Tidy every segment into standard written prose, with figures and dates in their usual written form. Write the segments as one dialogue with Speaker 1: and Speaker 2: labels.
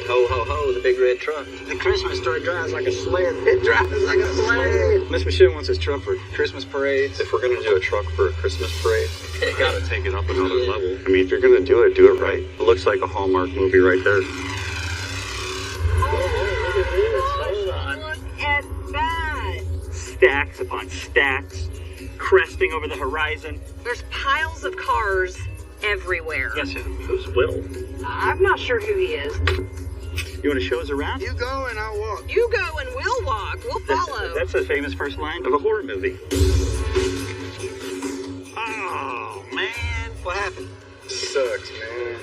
Speaker 1: Ho, ho, ho, the big red truck.
Speaker 2: The Christmas truck drives like a sled. It drives like a sled. Miss Michelle wants his truck for Christmas parades.
Speaker 1: If we're gonna do a truck for a Christmas parade,
Speaker 2: You gotta take it up another level.
Speaker 1: I mean, if you're gonna do it right. It looks like a Hallmark movie right there.
Speaker 3: Look at that.
Speaker 4: Stacks upon stacks, cresting over the horizon.
Speaker 3: There's piles of cars everywhere.
Speaker 4: Yes, who's Will?
Speaker 3: I'm not sure who he is.
Speaker 4: You want to show us around?
Speaker 2: You go and I'll walk.
Speaker 3: You go and we'll walk. We'll follow.
Speaker 4: That's a famous first line of a horror movie. Oh, man.
Speaker 1: What happened?
Speaker 2: Sucks, man.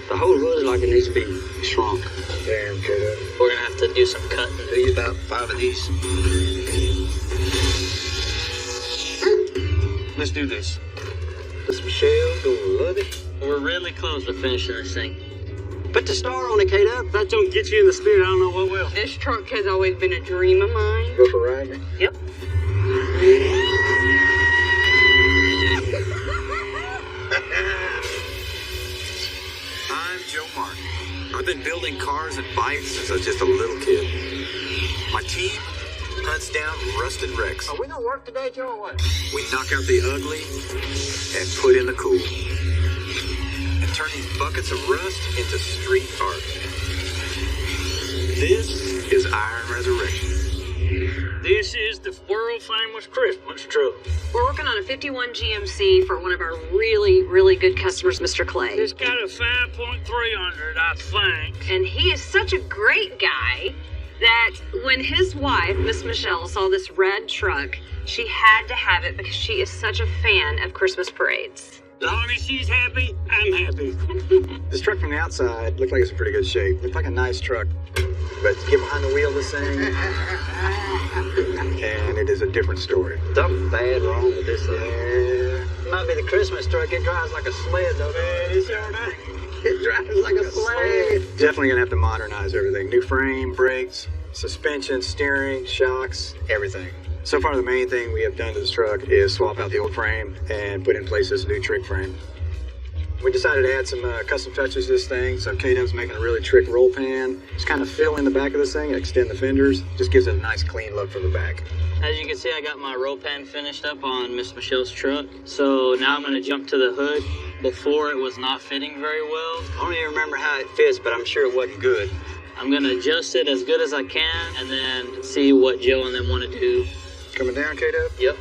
Speaker 1: The whole hood is like it needs to be shrunk.
Speaker 2: Damn, kiddo.
Speaker 1: We're gonna have to do some cutting. Do you about 5 of these?
Speaker 4: Let's do this.
Speaker 1: Miss Michelle gonna love it.
Speaker 5: We're really close to finishing this thing.
Speaker 1: Put the star on it, Kate. Up.
Speaker 4: That don't get you in the spirit, I don't know what will.
Speaker 3: This truck has always been a dream of mine.
Speaker 2: Go for a ride.
Speaker 4: Yep.
Speaker 6: I'm Joe Martin. I've been building cars and bikes since I was just a little kid. My team hunts down rusted wrecks.
Speaker 2: Are we gonna work today, Joe, or what?
Speaker 6: We knock out the ugly and put in the cool. And turn these buckets of rust into street art. This is Iron Resurrection.
Speaker 4: This is the world famous Christmas truck.
Speaker 3: We're working on a 51 GMC for one of our really, really good customers, Mr. Clay.
Speaker 4: It's got a 5.3 under it, I think.
Speaker 3: And he is such a great guy that when his wife, Miss Michelle, saw this red truck, she had to have it because she is such a fan of Christmas parades.
Speaker 4: As long as she's happy, I'm happy.
Speaker 2: This truck from the outside looked like it's in pretty good shape. Looked like a nice truck. But to get behind the wheel of this thing, and it is a different story.
Speaker 1: Something bad wrong with this thing.
Speaker 2: Yeah.
Speaker 1: Might be the Christmas truck. It drives like a sled, though.
Speaker 2: Man, it sure does. It drives like a sled. Definitely gonna have to modernize everything. New frame, brakes, suspension, steering, shocks, everything. So far, the main thing we have done to this truck is swap out the old frame and put in place this new trick frame. We decided to add some custom touches to this thing. So K-Dub's making a really trick roll pan. Just kind of fill in the back of this thing and extend the fenders. Just gives it a nice clean look from the back.
Speaker 5: As you can see, I got my roll pan finished up on Miss Michelle's truck. So now I'm gonna jump to the hood. Before, it was not fitting very well.
Speaker 1: I don't even remember how it fits, but I'm sure it wasn't good.
Speaker 5: I'm gonna adjust it as good as I can and then see what Joe and them wanna do.
Speaker 2: Coming down, K-Dub?
Speaker 5: Yep.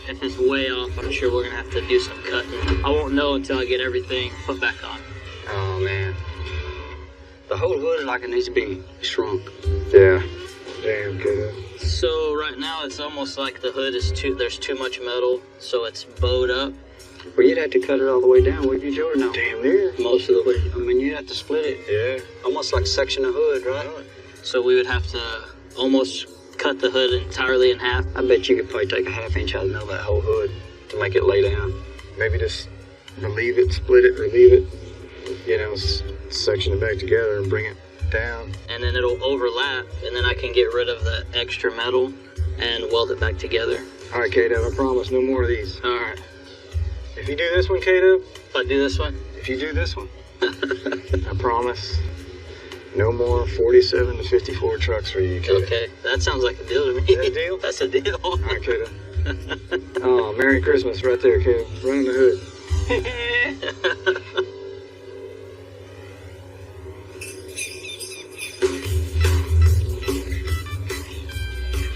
Speaker 5: If it's way off, I'm sure we're gonna have to do some cutting. I won't know until I get everything put back on.
Speaker 1: Oh, man. The whole hood is like it needs to be shrunk.
Speaker 2: Yeah. Damn, K-Dub.
Speaker 5: So right now it's almost like the hood is there's too much metal, so it's bowed up.
Speaker 1: Well, you'd have to cut it all the way down, wouldn't you, Joe, or no?
Speaker 2: Damn near.
Speaker 1: Most of the way. I mean, you'd have to split it.
Speaker 2: Yeah.
Speaker 1: Almost like section of hood, right?
Speaker 5: So we would have to almost cut the hood entirely in half.
Speaker 1: I bet you could probably take a half-inch out of the middle of that whole hood to make it lay down.
Speaker 2: Maybe just relieve it, split it, relieve it. You know, section it back together and bring it down.
Speaker 5: And then it'll overlap, and then I can get rid of the extra metal and weld it back together.
Speaker 2: All right, K-Dub, I promise, no more of these.
Speaker 5: All right.
Speaker 2: If you do this one, K-Dub,
Speaker 5: If I do this one,
Speaker 2: if you do this one, I promise, no more 47 to 54 trucks for you, K-Dub.
Speaker 5: okay, that sounds like a deal to me.
Speaker 2: Is that a deal?
Speaker 5: That's a deal.
Speaker 2: All right, K-Dub. Oh, Merry Christmas right there, K-Dub. Running the hood.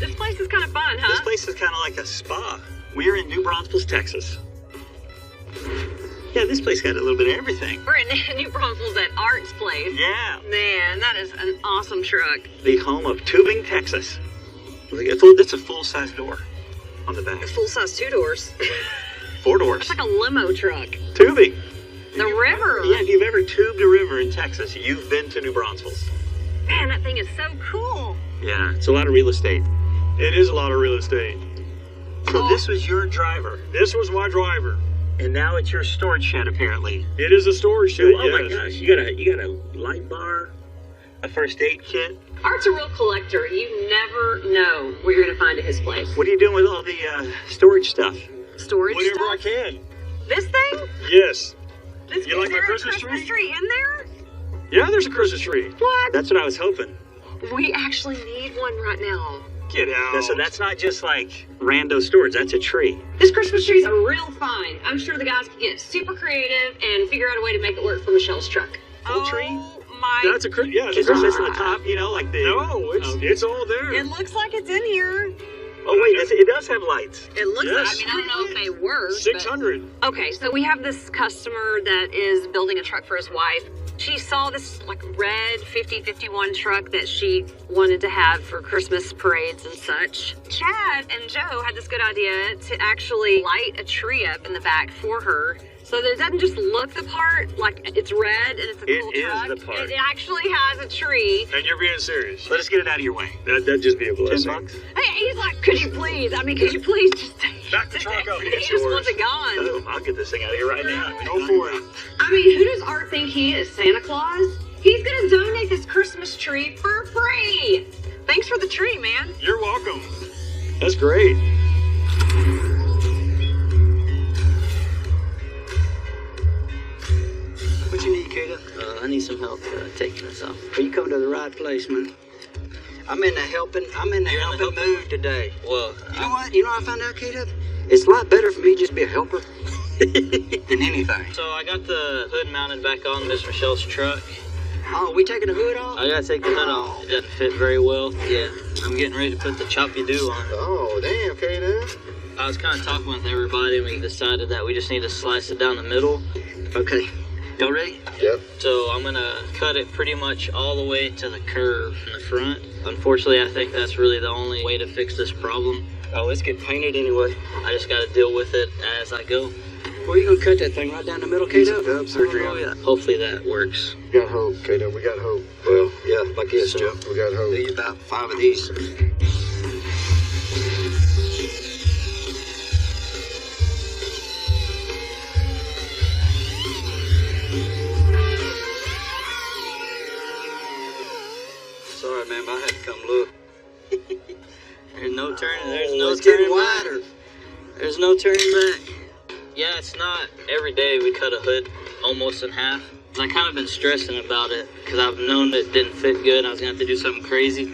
Speaker 3: This place is kind of fun, huh?
Speaker 4: This place is kind of like a spa. We're in New Braunfels, Texas. Yeah, this place got a little bit of everything.
Speaker 3: We're in New Braunfels at Art's place.
Speaker 4: Yeah,
Speaker 3: Man, that is an awesome truck.
Speaker 4: the home of Tubing, Texas. That's a full-size door on the back.
Speaker 3: Full size 2 doors.
Speaker 4: 4 doors.
Speaker 3: It's like a limo truck.
Speaker 4: Tubing.
Speaker 3: The river.
Speaker 4: Yeah, if you've ever tubed a river in Texas, you've been to New Braunfels.
Speaker 3: Man, that thing is so cool.
Speaker 4: Yeah, it's a lot of real estate. It is a lot of real estate. So this was your driver.
Speaker 7: This was my driver.
Speaker 4: And now it's your storage shed, apparently.
Speaker 7: It is a storage shed,
Speaker 4: Oh my
Speaker 7: yes.
Speaker 4: gosh, you got a light bar, a first aid kit.
Speaker 3: Art's a real collector. You never know what you're going to find at his place.
Speaker 4: What are you doing with all the storage stuff?
Speaker 3: storage
Speaker 7: Whenever I
Speaker 3: stuff?
Speaker 7: can.
Speaker 3: This thing?
Speaker 7: Yes.
Speaker 3: This,
Speaker 7: You
Speaker 3: is
Speaker 7: like my
Speaker 3: there
Speaker 7: Christmas
Speaker 3: a Christmas tree in there?
Speaker 7: Yeah, there's a Christmas tree.
Speaker 3: What?
Speaker 4: That's what I was hoping.
Speaker 3: We actually need one right now.
Speaker 7: Get out.
Speaker 4: So that's not just like rando storage. That's a tree.
Speaker 3: This Christmas tree's a real find. I'm sure the guys can get super creative and figure out a way to make it work for Michelle's truck.
Speaker 4: Full tree?
Speaker 3: My.
Speaker 7: That's a yeah.
Speaker 4: Is there this on the top? You know, like the.
Speaker 7: No, it's all there.
Speaker 3: It looks like it's in here.
Speaker 4: Oh wait, it does have lights.
Speaker 3: It looks
Speaker 7: Yes.
Speaker 3: like, I don't know if they work. but-
Speaker 7: 600.
Speaker 3: Okay, so we have this customer that is building a truck for his wife. She saw this like red 5051 truck that she wanted to have for Christmas parades and such. Chad and Joe had this good idea to actually light a tree up in the back for her. So that it doesn't just look the part, like it's red and it's a
Speaker 4: It
Speaker 3: cool
Speaker 4: is
Speaker 3: truck.
Speaker 4: the part.
Speaker 3: It actually has a tree.
Speaker 7: And you're being serious.
Speaker 4: Let us get it out of your way.
Speaker 7: That'd just be a blessing.
Speaker 4: $10.
Speaker 3: Hey, he's like, could you please just take
Speaker 7: Back the truck up.
Speaker 3: He
Speaker 7: It's
Speaker 3: just
Speaker 7: yours.
Speaker 3: wants it gone.
Speaker 4: Oh, I'll get this thing out of here right now.
Speaker 7: Go for it.
Speaker 3: I mean, who does Art think he is, Santa Claus? He's gonna donate this Christmas tree for free. Thanks for the tree, man.
Speaker 7: You're welcome.
Speaker 4: That's great.
Speaker 1: What you need, Kato?
Speaker 5: I need some help taking this off.
Speaker 1: Well, you come to the right place, man. I'm in the helping mood today.
Speaker 5: Well,
Speaker 1: You know what? You know what I found out, Kato? It's a lot better for me just to be a helper than anything.
Speaker 5: so I got the hood mounted back on Miss Michelle's truck.
Speaker 1: Oh, we taking the hood off?
Speaker 5: I gotta take the hood off. It doesn't fit very well. Yeah, I'm getting ready to put the choppy do on.
Speaker 2: Oh, damn, Kato.
Speaker 5: I was kind of talking with everybody, and we decided that we just need to slice it down the middle.
Speaker 1: Okay. Y'all ready?
Speaker 2: Yep.
Speaker 5: So I'm gonna cut it pretty much all the way to the curve in the front. Unfortunately, I think that's really the only way to fix this problem.
Speaker 1: Oh, let's get painted anyway.
Speaker 5: I just gotta deal with it as I go.
Speaker 1: Well, you gonna cut that thing right down the middle, Kato?
Speaker 2: Up, surgery on it.
Speaker 5: Hopefully that works.
Speaker 2: We got hope, Kato. We got hope.
Speaker 1: Well, yeah, like this,
Speaker 5: So-
Speaker 1: Joe.
Speaker 2: We got
Speaker 1: Do
Speaker 2: hope.
Speaker 1: you about 5 of these? Sorry, man, but I had to come look.
Speaker 5: There's no turning. There's
Speaker 1: Oh,
Speaker 5: no
Speaker 1: it's getting
Speaker 5: turning back.
Speaker 1: wider.
Speaker 5: There's no turning back. Yeah, it's not every day we cut a hood almost in half. I kind of been stressing about it because I've known that it didn't fit good. I was gonna have to do something crazy.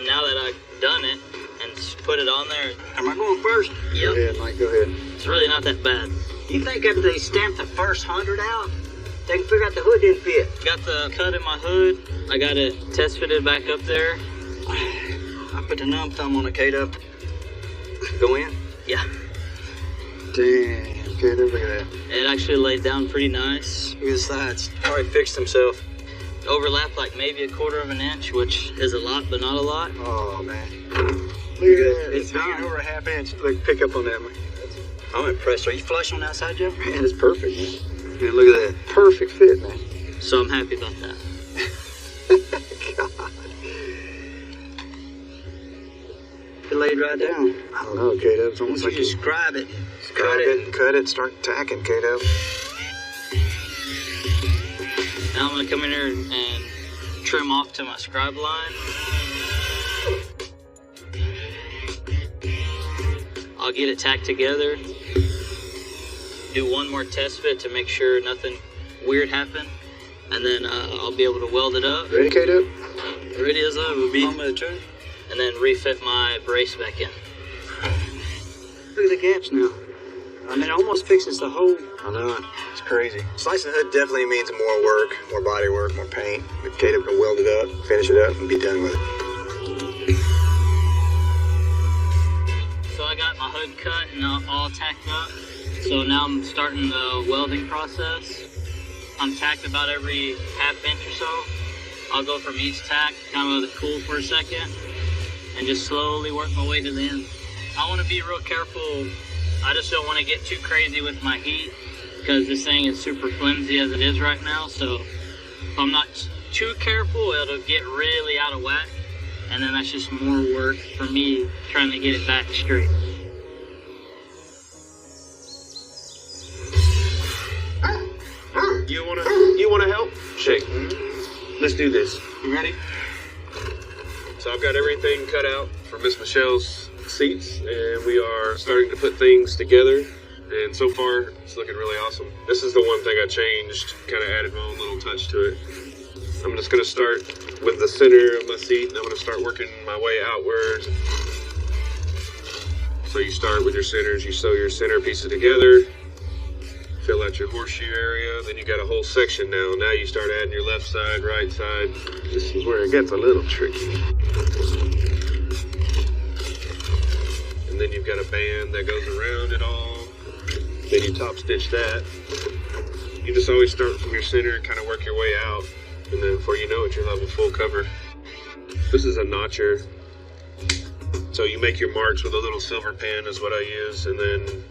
Speaker 5: Now that I've done it and put it on there,
Speaker 1: Am I going first?
Speaker 2: Go
Speaker 5: yep,
Speaker 2: ahead, Mike. Go ahead.
Speaker 5: it's really not that bad.
Speaker 1: You think after they stamp the first 100 out, they can figure out the hood didn't fit?
Speaker 5: Got the cut in my hood. I got it test fitted back up there.
Speaker 1: I put the numb thumb on the Kato. Go in?
Speaker 5: Yeah,
Speaker 2: Damn, Kato. Look at that.
Speaker 5: it actually laid down pretty nice.
Speaker 1: Look at the sides. Already fixed himself.
Speaker 5: Overlapped like maybe 1/4 of an inch, which is a lot, but not a lot.
Speaker 2: Oh, man. Look at that.
Speaker 1: It's
Speaker 2: It's hanging
Speaker 1: done.
Speaker 2: over a half inch. Look, pick up on that, Mike.
Speaker 1: I'm impressed. Are you flush on the outside, Joe?
Speaker 2: Man, it's perfect, man.
Speaker 1: Man, look at that.
Speaker 2: Perfect fit, man.
Speaker 5: So I'm happy about that.
Speaker 2: God.
Speaker 1: It laid right down.
Speaker 2: I don't know, Kato. It's
Speaker 1: Once
Speaker 2: almost
Speaker 1: you
Speaker 2: like you
Speaker 1: describe it,
Speaker 2: cut it, cut it, start tacking, Kato.
Speaker 5: Now I'm gonna come in here and trim off to my scribe line. I'll get it tacked together. Do one more test fit to make sure nothing weird happened. And then I'll be able to weld it up.
Speaker 2: Ready, Kato?
Speaker 5: Ready as I will be.
Speaker 1: moment of truth.
Speaker 5: And then refit my brace back in.
Speaker 1: Look at the gaps now. I mean, it almost fixes the whole.
Speaker 2: I know it. It's crazy. Slicing the hood definitely means more work, more body work, more paint. But Kato can weld it up, finish it up, and be done with it.
Speaker 5: So I got my hood cut and all tacked up. So now I'm starting the welding process. I'm tacked about every half inch or so. I'll go from each tack, kind of let it cool for a second, and just slowly work my way to the end. I want to be real careful. I just don't want to get too crazy with my heat because this thing is super flimsy as it is right now. So if I'm not too careful, it'll get really out of whack. And then that's just more work for me trying to get it back straight.
Speaker 7: You wanna help? Shake. Let's do this.
Speaker 1: You ready?
Speaker 7: So I've got everything cut out for Miss Michelle's seats, and we are starting to put things together.
Speaker 8: and so far it's looking really awesome. This is the one thing I changed, kind of added my own little touch to it. I'm just going to start with the center of my seat, and I'm going to start working my way outwards. So you start with your centers, you sew your center pieces together, fill out your horseshoe area, then you got a whole section now. Now you start adding your left side, right side. This is where it gets a little tricky. And then you've got a band that goes around it all. Then you top stitch that. You just always start from your center and kind of work your way out. And then before you know it, you'll have a full cover. This is a notcher. So you make your marks with a little silver pen is what I use. And then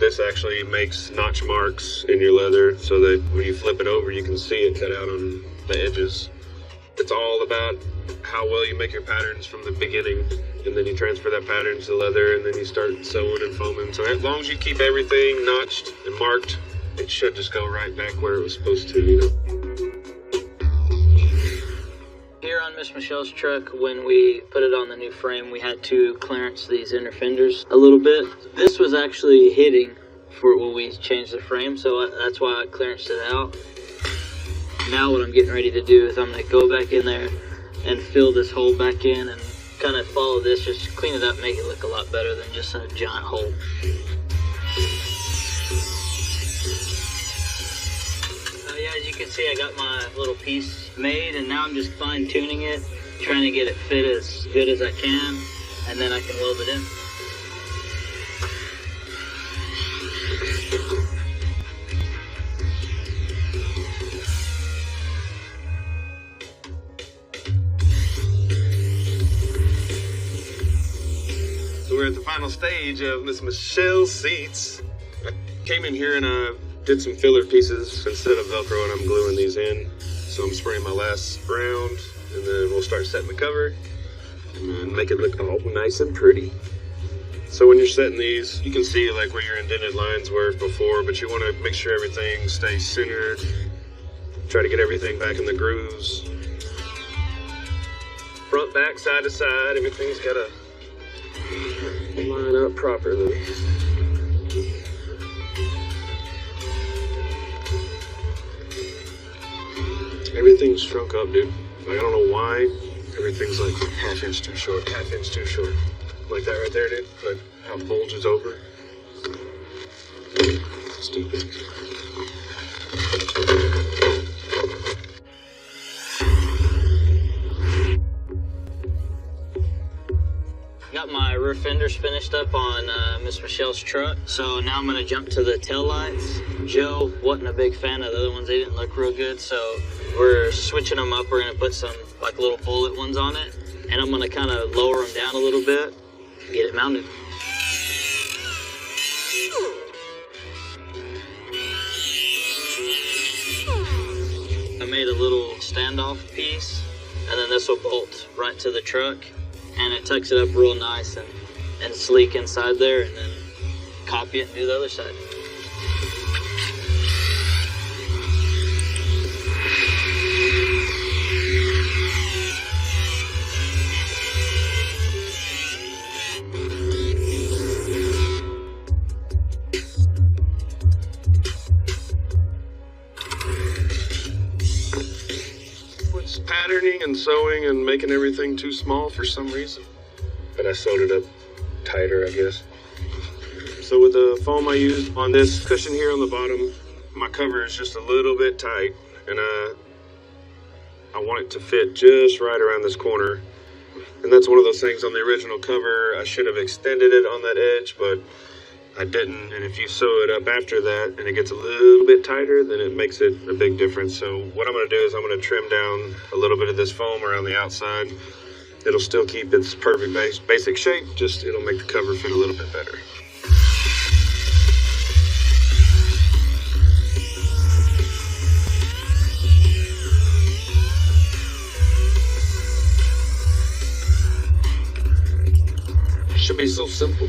Speaker 8: this actually makes notch marks in your leather so that when you flip it over, you can see it cut out on the edges. It's all about how well you make your patterns from the beginning. And then you transfer that pattern to the leather, and then you start sewing and foaming. So as long as you keep everything notched and marked, it should just go right back where it was supposed to, you know.
Speaker 5: Here on Miss Michelle's truck, when we put it on the new frame, we had to clearance these inner fenders a little bit. This was actually hitting for when we changed the frame, so that's why I clearanced it out. Now what I'm getting ready to do is I'm going to go back in there and fill this hole back in and kind of follow this, just clean it up, make it look a lot better than just a giant hole. Yeah, as you can see, I got my little piece made, and now I'm just fine tuning it, trying to get it fit as good as I can, and then I can weld it in.
Speaker 8: So we're at the final stage of Miss Michelle's seats. I came in here and did some filler pieces instead of Velcro, and I'm gluing these in. So I'm spraying my last round, and then we'll start setting the cover and make it look all nice and pretty. So when you're setting these, you can see like where your indented lines were before, but you want to make sure everything stays centered. Try to get everything back in the grooves. Front, back, side to side, everything's got to line up properly. Everything's shrunk up, dude. Like, I don't know why. Everything's like half inch too short. Like that right there, dude. Like how it bulges over. Stupid.
Speaker 5: Got my rear fenders finished up on Miss Michelle's truck, so now I'm gonna jump to the tail lights. Joe wasn't a big fan of the other ones; they didn't look real good, so we're switching them up. We're gonna put some like little bullet ones on it, and I'm gonna kind of lower them down a little bit, get it mounted. I made a little standoff piece, and then this will bolt right to the truck. And it tucks it up real nice and sleek inside there, and then copy it and do the other side.
Speaker 8: Patterning and sewing and making everything too small for some reason. But I sewed it up tighter, I guess. So with the foam I used on this cushion here on the bottom, my cover is just a little bit tight, and I want it to fit just right around this corner. And that's one of those things on the original cover, I should have extended it on that edge, but I didn't. And if you sew it up after that and it gets a little bit tighter, then it makes it a big difference. So what I'm going to do is I'm going to trim down a little bit of this foam around the outside. It'll still keep its perfect basic shape, just it'll make the cover fit a little bit better. Should be so simple.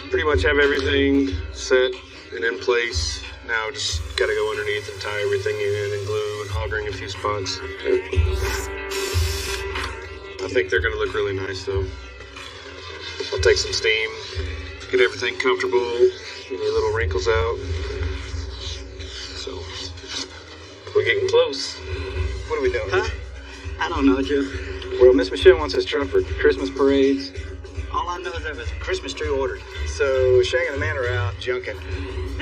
Speaker 8: Pretty much have everything set and in place. Now just gotta go underneath and tie everything in and glue and hog ring a few spots. I think they're gonna look really nice though. I'll take some steam, get everything comfortable, get any little wrinkles out. So, we're getting close.
Speaker 2: What are we doing?
Speaker 1: Huh? I don't know, Joe.
Speaker 2: Well, Miss Michelle wants this truck for Christmas parades.
Speaker 1: All I know is there was a Christmas tree ordered.
Speaker 2: So Shang and the man are out junking.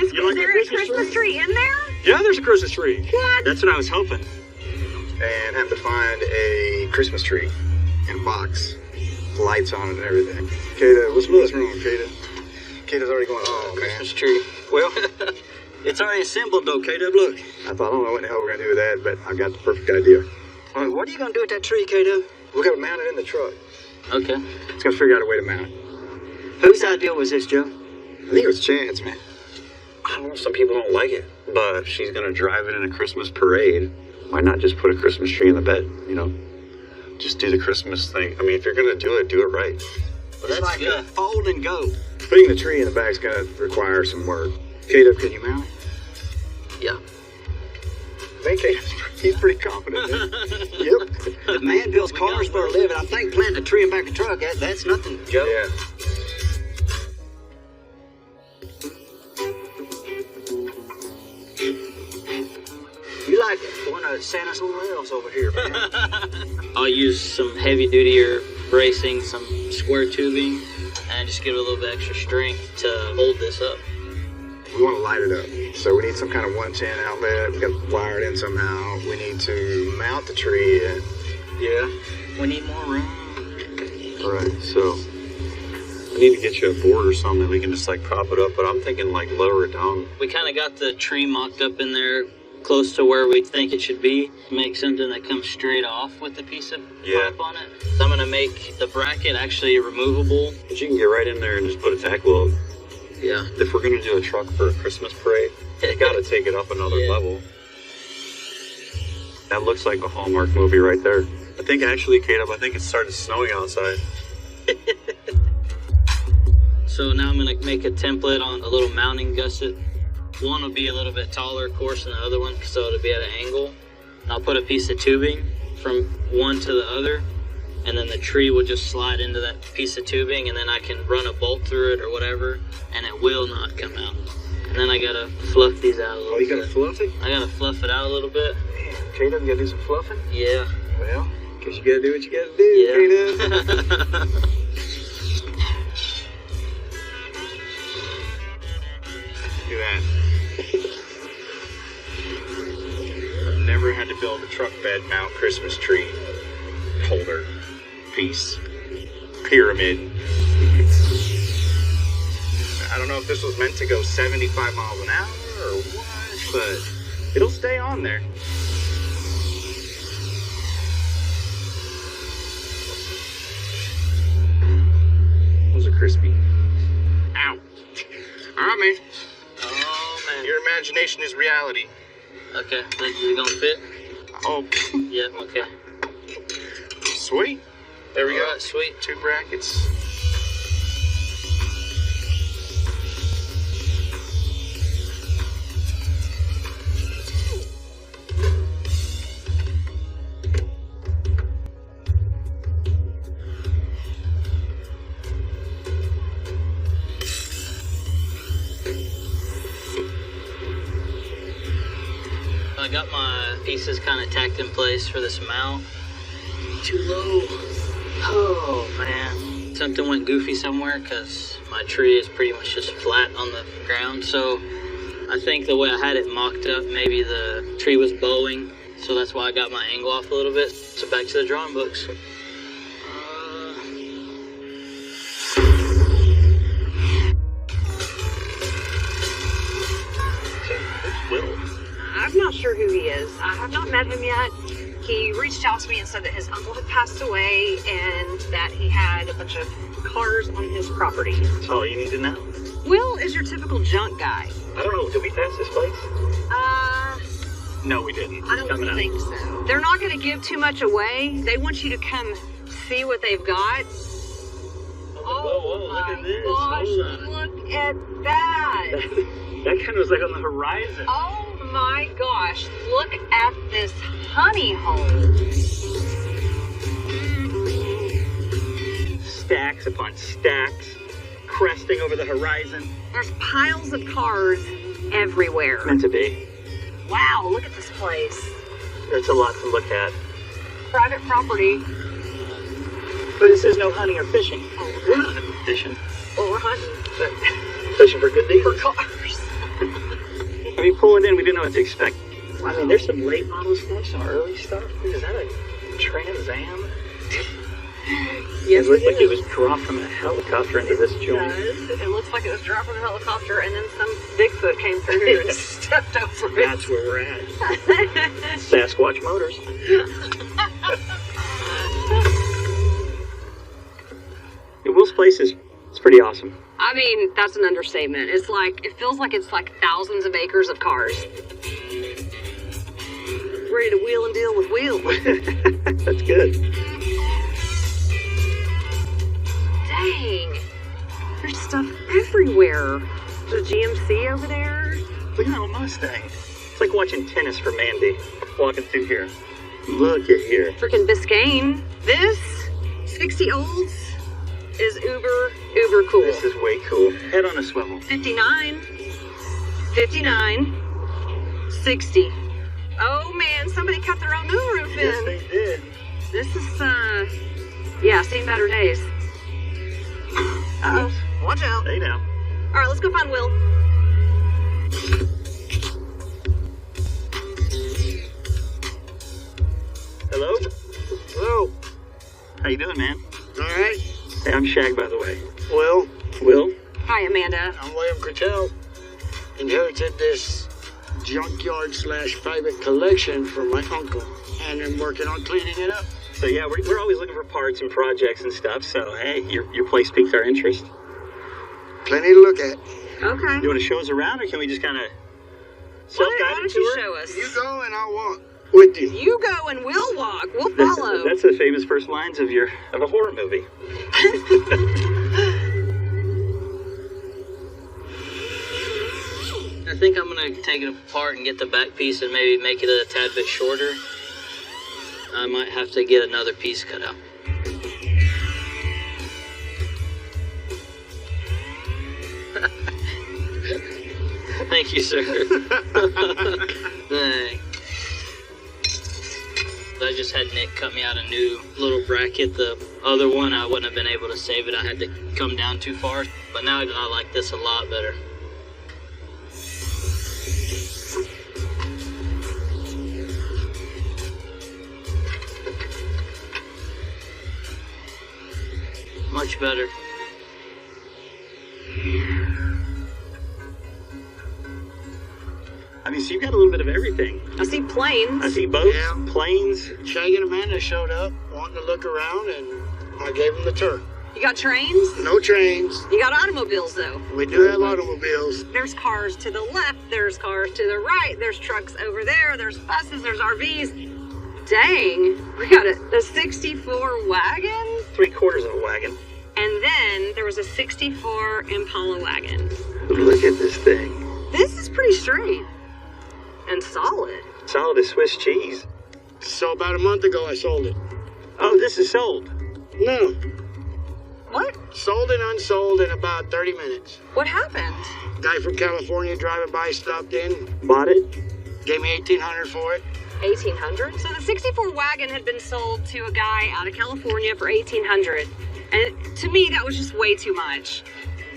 Speaker 3: Is
Speaker 4: You like
Speaker 3: there
Speaker 4: my
Speaker 3: a
Speaker 4: Christmas
Speaker 3: Christmas tree in there?
Speaker 4: Yeah, there's a Christmas tree.
Speaker 3: What?
Speaker 4: That's what I was hoping.
Speaker 2: And have to find a Christmas tree in a box. Lights on it and everything. Kata, what's wrong, Kata? Kata's already going, oh, man.
Speaker 1: Christmas tree. Well, it's already assembled though, K-Dub. Look.
Speaker 2: I don't know what the hell we're going to do with that, but I've got the perfect idea.
Speaker 1: All right, what are you going to do with that tree, K-Dub?
Speaker 2: We're going to mount it in the truck.
Speaker 5: Okay.
Speaker 2: Just got to figure out a way to mount it.
Speaker 1: Whose idea was this, Joe?
Speaker 2: I think it was Chad's, man.
Speaker 6: I don't know, some people don't like it, but if she's gonna drive it in a Christmas parade, why not just put a Christmas tree in the bed, you know? Just do the Christmas thing. I mean, if you're gonna do it right.
Speaker 5: Well,
Speaker 1: It's
Speaker 5: that's
Speaker 1: like
Speaker 5: good.
Speaker 1: a fold and go.
Speaker 2: Putting the tree in the back is going to require some work. Kata, can you mount it?
Speaker 5: Yeah.
Speaker 2: I think he's pretty confident. Man. Yep.
Speaker 1: The man builds cars for a living. I think planting a tree in the back of the truck, that's nothing, Joe.
Speaker 2: Yeah.
Speaker 1: You like one of Santa's little elves over here, man.
Speaker 5: I'll use some heavy duty bracing, some square tubing, and just give it a little bit extra strength to hold this up.
Speaker 2: We want to light it up. So we need some kind of 110 outlet. We got to wire it in somehow. We need to mount the tree and
Speaker 5: We need more room.
Speaker 6: Right, so I need to get you a board or something that we can just like prop it up, but I'm thinking like lower it down.
Speaker 5: We kind of got the tree mocked up in there close to where we think it should be. Make something that comes straight off with the piece of pipe on it. So I'm going to make the bracket actually removable.
Speaker 6: But you can get right in there and just put a tack weld.
Speaker 5: Yeah.
Speaker 6: If we're gonna do a truck for a Christmas parade, you gotta take it up another level. That looks like a Hallmark movie right there. I think actually, Caleb, I think it started snowing outside.
Speaker 5: So now I'm going to make a template on a little mounting gusset. One will be a little bit taller, of course, than the other one, so it'll be at an angle. And I'll put a piece of tubing from one to the other, and then the tree will just slide into that piece of tubing, and then I can run a bolt through it or whatever, and it will not come out. And then I gotta fluff these out a little bit.
Speaker 2: you got to fluff it?
Speaker 5: I gotta fluff it out a little bit.
Speaker 2: Caleb, you got to do some fluffing?
Speaker 5: Yeah.
Speaker 2: Well, guess you got to do what you got to do,
Speaker 5: Yeah.
Speaker 2: Caleb.
Speaker 4: Do that. I've never had to build a truck bed mount Christmas tree holder piece pyramid. I don't know if this was meant to go 75 miles an hour or what, but it'll stay on there. Those are crispy. Ow. All right, man.
Speaker 5: Oh, man.
Speaker 4: Your imagination is reality.
Speaker 5: Okay, is it gonna fit?
Speaker 4: Oh,
Speaker 5: Yeah, okay.
Speaker 4: sweet. There we go.
Speaker 5: All right, sweet.
Speaker 4: 2 brackets.
Speaker 5: I got my pieces kind of tacked in place for this mount. Too low. Oh, man. Something went goofy somewhere because my tree is pretty much just flat on the ground. So I think the way I had it mocked up, maybe the tree was bowing. So that's why I got my angle off a little bit. So back to the drawing books.
Speaker 3: I'm not sure who he is. I have not met him yet. He reached out to me and said that his uncle had passed away and that he had a bunch of cars on his property.
Speaker 4: That's all you need to know.
Speaker 3: Will is your typical junk guy.
Speaker 4: I don't know. Did we pass this place? No, we didn't.
Speaker 3: I don't think so. They're not going to give too much away. They want you to come see what they've got.
Speaker 4: Whoa, look at this.
Speaker 3: Gosh,
Speaker 4: Hold on.
Speaker 3: look at that.
Speaker 4: That kind of was like on the horizon.
Speaker 3: Oh my gosh, look at this honey hole.
Speaker 5: stacks upon stacks, cresting over the horizon.
Speaker 3: There's piles of cars everywhere.
Speaker 5: Meant to be.
Speaker 3: Wow, look at this place.
Speaker 5: There's a lot to look at.
Speaker 3: Private property.
Speaker 5: But it says no hunting or fishing. We're not fishing.
Speaker 3: Well, we're hunting.
Speaker 5: Fishing for good deals.
Speaker 3: For cars.
Speaker 5: I mean, pulling in, we didn't know what to expect. I mean, there's some late model stuff, some early stuff. Is that a Trans Am?
Speaker 3: Yes,
Speaker 5: it looked like it was dropped from a helicopter into this
Speaker 3: It
Speaker 5: joint.
Speaker 3: does. It looks like it was dropped from a helicopter and then some Bigfoot came through and stepped over it.
Speaker 5: That's where we're at. Sasquatch Motors. Yeah, Will's place is it's pretty awesome.
Speaker 3: I mean, that's an understatement. It's like, it feels like it's like thousands of acres of cars. Ready to wheel and deal with Will.
Speaker 5: That's good.
Speaker 3: Dang. There's stuff everywhere. There's a GMC over there.
Speaker 5: Look at that old Mustang. It's like watching tennis for Mandy, walking through here. Look at here.
Speaker 3: Freaking Biscayne. This 60 olds is uber cool.
Speaker 5: This is way cool. Head on a swivel.
Speaker 3: 59, 59, 60. Oh man, somebody cut their own moonroof in.
Speaker 5: Yes, they did.
Speaker 3: This is, yeah, seen better days. Uh-oh, watch out.
Speaker 5: Stay down.
Speaker 3: All right, let's go find Will.
Speaker 5: Hello?
Speaker 2: Hello.
Speaker 5: How you doing, man?
Speaker 2: All right.
Speaker 5: Hey, I'm Shag, by the way.
Speaker 2: Will.
Speaker 5: Will?
Speaker 3: Hi, Amanda.
Speaker 2: I'm William Crittel. Inherited this junkyard / private collection from my uncle, and I'm working on cleaning it up.
Speaker 5: So yeah, we're always looking for parts and projects and stuff, so hey, your place piqued our interest.
Speaker 2: Plenty to look at.
Speaker 3: Okay.
Speaker 5: You want to show us around, or can we just kind of
Speaker 3: Why
Speaker 5: self-guide
Speaker 3: don't
Speaker 5: to
Speaker 3: you
Speaker 5: her?
Speaker 3: show us?
Speaker 2: You go and I'll walk with you.
Speaker 3: You go and we'll walk. We'll
Speaker 5: That's,
Speaker 3: follow.
Speaker 5: that's the famous first lines of a horror movie. I think I'm gonna take it apart and get the back piece and maybe make it a tad bit shorter. I might have to get another piece cut out. Thank you, sir. Thanks. I just had Nick cut me out a new little bracket. The other one, I wouldn't have been able to save it. I had to come down too far. But now I like this a lot better. Much better. I mean, so you've got a little bit of everything.
Speaker 3: I see planes.
Speaker 5: I see boats,
Speaker 2: Yeah.
Speaker 5: planes.
Speaker 2: Shag and Amanda showed up, wanting to look around, and I gave them the tour.
Speaker 3: You got trains?
Speaker 2: No trains.
Speaker 3: You got automobiles, though.
Speaker 2: We do have automobiles.
Speaker 3: There's cars to the left, there's cars to the right, there's trucks over there, there's buses, there's RVs. Dang, we got a 64 wagon,
Speaker 5: 3/4 of a wagon.
Speaker 3: and then there was a 64 Impala wagon.
Speaker 5: Look at this thing.
Speaker 3: This is pretty straight and solid.
Speaker 5: Solid as Swiss cheese.
Speaker 2: So about a month ago, I sold it.
Speaker 5: Oh, this is sold.
Speaker 2: No,
Speaker 3: What?
Speaker 2: sold and unsold in about 30 minutes.
Speaker 3: What happened?
Speaker 2: Guy from California driving by stopped in,
Speaker 5: Bought it.
Speaker 2: gave me $1,800 for it.
Speaker 3: 1800. So the 64 wagon had been sold to a guy out of California for 1800. And to me, that was just way too much.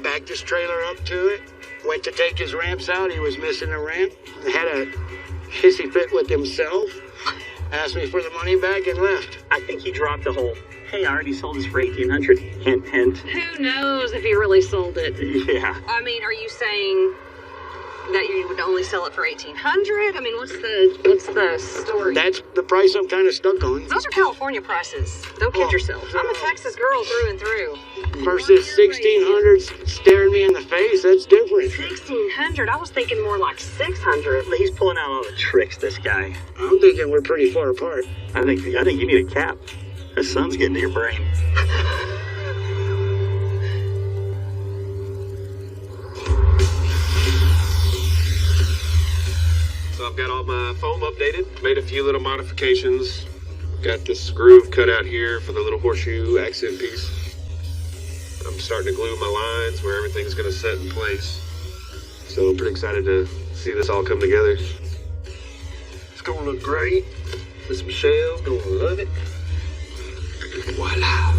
Speaker 2: Backed his trailer up to it. Went to take his ramps out. He was missing a ramp. Had a hissy fit with himself. Asked me for the money back and left.
Speaker 5: I think he dropped the whole, hey, I already sold this for 1800. Hint, hint.
Speaker 3: Who knows if he really sold it?
Speaker 5: Yeah.
Speaker 3: I mean, are you saying that you would only sell it for 1800? I mean, what's the story?
Speaker 2: That's the price I'm kind of stuck on.
Speaker 3: Those are California prices. Don't kid yourself. I'm a Texas girl through and through.
Speaker 2: Versus 1600 staring me in the face. That's different.
Speaker 3: 1600. I was thinking more like 600.
Speaker 5: He's pulling out all the tricks, this guy.
Speaker 2: I'm thinking we're pretty far apart.
Speaker 5: I think you need a cap. The sun's getting to your brain.
Speaker 8: So I've got all my foam updated, made a few little modifications. Got this groove cut out here for the little horseshoe accent piece. I'm starting to glue my lines where everything's going to set in place. So I'm pretty excited to see this all come together. It's going to look great. Miss Michelle's going to love it. Voila.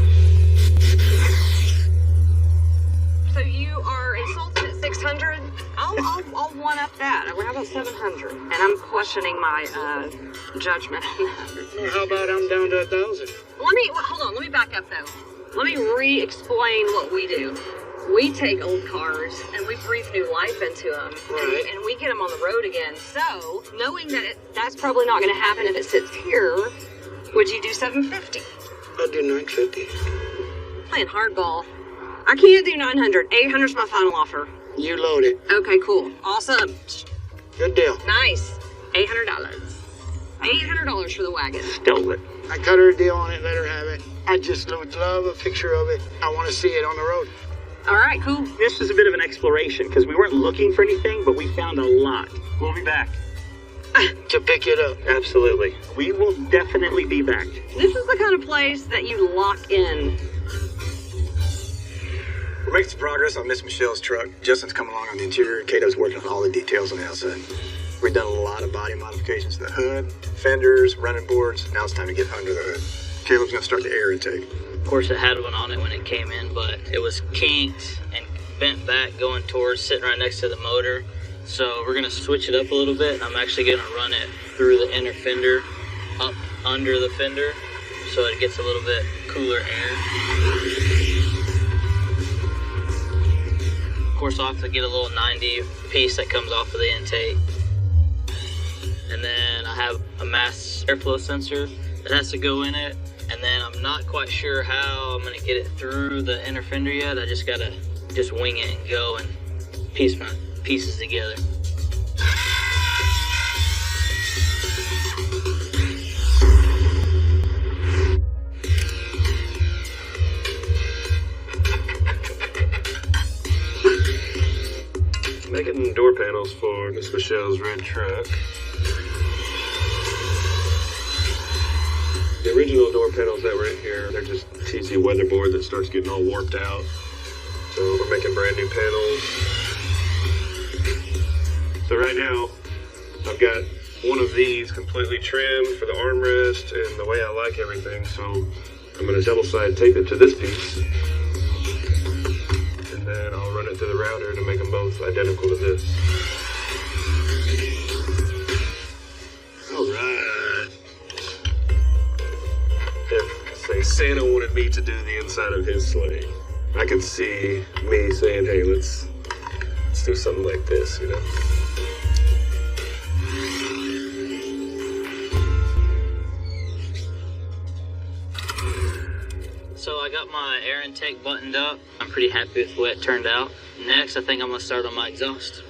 Speaker 3: So you are insulted at 600? I'll one up that. How about 700? And I'm questioning my judgment on that.
Speaker 7: Well, how about I'm down to 1,000?
Speaker 3: Hold on. Let me back up though. Let me re-explain what we do. We take old cars and we breathe new life into them,
Speaker 7: Right.
Speaker 3: and we get them on the road again. So, knowing that that's probably not going to happen if it sits here, would you do 750?
Speaker 7: I'll do 950.
Speaker 3: Playing hardball. I can't do 900. 800 is my final offer.
Speaker 7: You load it.
Speaker 3: Okay, cool. Awesome.
Speaker 7: Good deal.
Speaker 3: Nice. $800. $800 for the wagon.
Speaker 6: Stole it.
Speaker 7: I cut her a deal on it, let her have it. I just would love a picture of it. I want to see it on the road.
Speaker 3: All right, cool.
Speaker 9: This was a bit of an exploration because we weren't looking for anything, but we found a lot. We'll be back.
Speaker 7: To pick it up.
Speaker 9: Absolutely. We will definitely be back.
Speaker 3: This is the kind of place that you lock in.
Speaker 2: We're making some progress on Miss Michelle's truck. Justin's coming along on the interior. Kato's working on all the details on the outside. We've done a lot of body modifications to the hood, fenders, running boards. Now it's time to get under the hood. Caleb's gonna start the air intake.
Speaker 5: Of course, it had one on it when it came in, but it was kinked and bent back going towards sitting right next to the motor. So we're gonna switch it up a little bit, and I'm actually gonna run it through the inner fender, up under the fender, so it gets a little bit cooler air. Of course, I'll have to get a little 90 piece that comes off of the intake. And then I have a mass airflow sensor that has to go in it. And then I'm not quite sure how I'm gonna get it through the inner fender yet. I just gotta wing it and go and piece my pieces together.
Speaker 8: Making door panels for Miss Michelle's red truck. The original door panels that were in here, they're just TC weatherboard that starts getting all warped out. So we're making brand new panels. So right now, I've got one of these completely trimmed for the armrest and the way I like everything. So I'm gonna double side tape it to this piece. And then I'll run it through the router to make them both identical to this. All right. If, say, Santa wanted me to do the inside of his sleigh, I could see me saying, hey, let's do something like this, you know?
Speaker 5: So I got my air intake buttoned up. I'm pretty happy with the way it turned out. Next, I think I'm gonna start on my exhaust.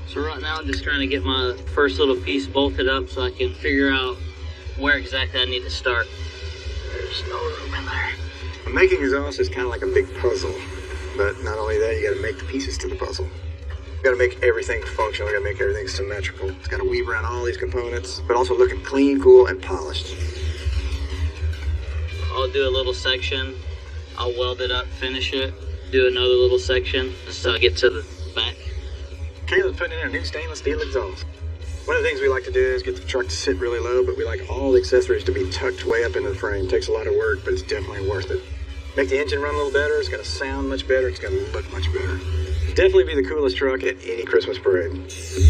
Speaker 5: So right now I'm just trying to get my first little piece bolted up so I can figure out where exactly I need to start. There's no room in there.
Speaker 2: Making exhaust is kind of like a big puzzle. But not only that, you gotta make the pieces to the puzzle. You gotta make everything functional, you gotta make everything symmetrical. It's gotta weave around all these components, but also looking clean, cool, and polished.
Speaker 5: I'll do a little section, I'll weld it up, finish it, do another little section until I get to the back.
Speaker 2: Caleb's putting in a new stainless steel exhaust. One of the things we like to do is get the truck to sit really low, but we like all the accessories to be tucked way up into the frame. It takes a lot of work, but it's definitely worth it. Make the engine run a little better, it's gonna sound much better, it's gonna look much better. Definitely be the coolest truck at any Christmas parade.
Speaker 5: So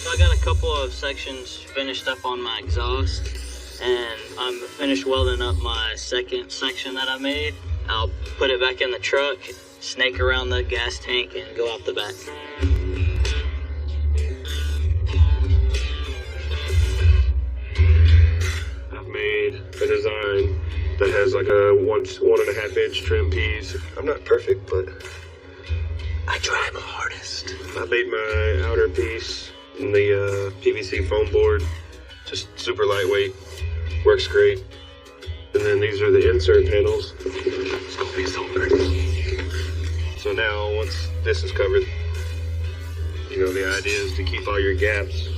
Speaker 5: I got a couple of sections finished up on my exhaust, and I'm finished welding up my second section that I made. I'll put it back in the truck, snake around the gas tank, and go out the back.
Speaker 8: I've made a design that has like a 1.5 inch trim piece. I'm not perfect, but I try my hardest. I made my outer piece in the PVC foam board, just super lightweight, works great. And then these are the insert panels. It's gonna be so nice. So now, once this is covered, you know, the idea is to keep all your gaps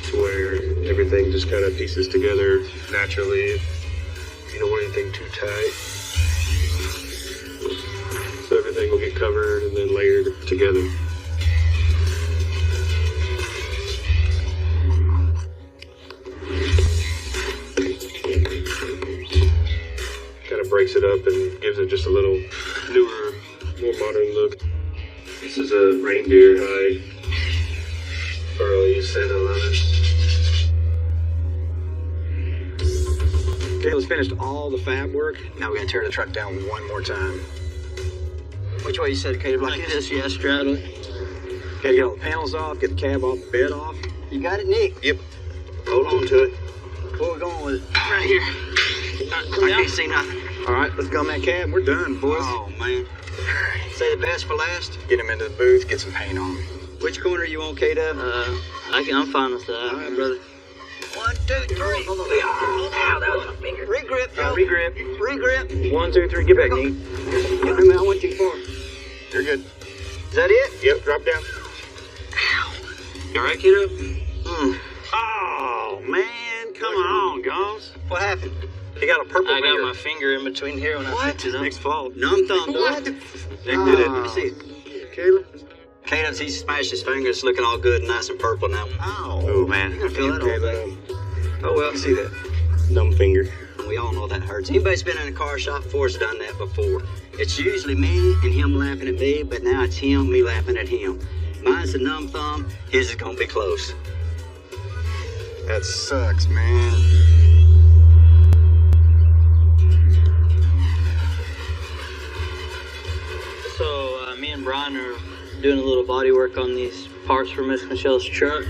Speaker 8: to where everything just kind of pieces together naturally. You don't want anything too tight. So everything will get covered and then layered together. Kind of breaks it up and gives it just a little newer, more modern look. This is a reindeer hide. Early Santa Lemons.
Speaker 2: Caleb's finished all the fab work. Now we gotta tear the truck down one more time.
Speaker 1: Which way you said, Caleb? Like this?
Speaker 5: Yeah, straddle.
Speaker 2: Gotta get all the panels off, get the cab off, the bed off.
Speaker 1: You got it, Nick?
Speaker 8: Yep.
Speaker 1: Hold on to it. Where we going with it?
Speaker 5: Right here.
Speaker 1: I can't see nothing.
Speaker 2: All right, let's go on that cab. We're done, boys.
Speaker 1: Oh, man. Say the best for last.
Speaker 2: Get him into the booth, get some paint on him.
Speaker 1: Which corner you on, K-Dub?
Speaker 5: I'm fine with that.
Speaker 1: All right, brother. 1, 2, 3. Hold on. Ow, that was my finger. Regrip, Joe.
Speaker 2: Regrip.
Speaker 1: Regrip.
Speaker 2: 1, 2, 3, get back, Nick.
Speaker 1: Wait a minute, I went too far.
Speaker 8: You're good.
Speaker 1: Is that it?
Speaker 8: Yep, drop down.
Speaker 1: You all right, K-Dub?
Speaker 2: Oh, man, come on, Goss.
Speaker 1: What happened?
Speaker 2: He got a purple
Speaker 5: I got
Speaker 2: finger.
Speaker 5: my finger in between here when I picked it up.
Speaker 2: Nick's fault.
Speaker 1: Numb thumb,
Speaker 2: What?
Speaker 1: dog.
Speaker 2: Nick did it.
Speaker 1: Let me see it.
Speaker 2: Caleb?
Speaker 1: K-Dub's, he smashed his finger. It's looking all good and nice and purple now.
Speaker 2: Oh, man.
Speaker 1: You're gonna feel that all day.
Speaker 2: Oh, well, see that. Numb finger.
Speaker 1: We all know that hurts. Anybody's been in a car shop before has done that before. It's usually me and him laughing at me, but now it's him, me laughing at him. Mine's a numb thumb. His is gonna be close.
Speaker 2: That sucks, man.
Speaker 5: So me and Brian are doing a little body work on these parts for Miss Michelle's truck.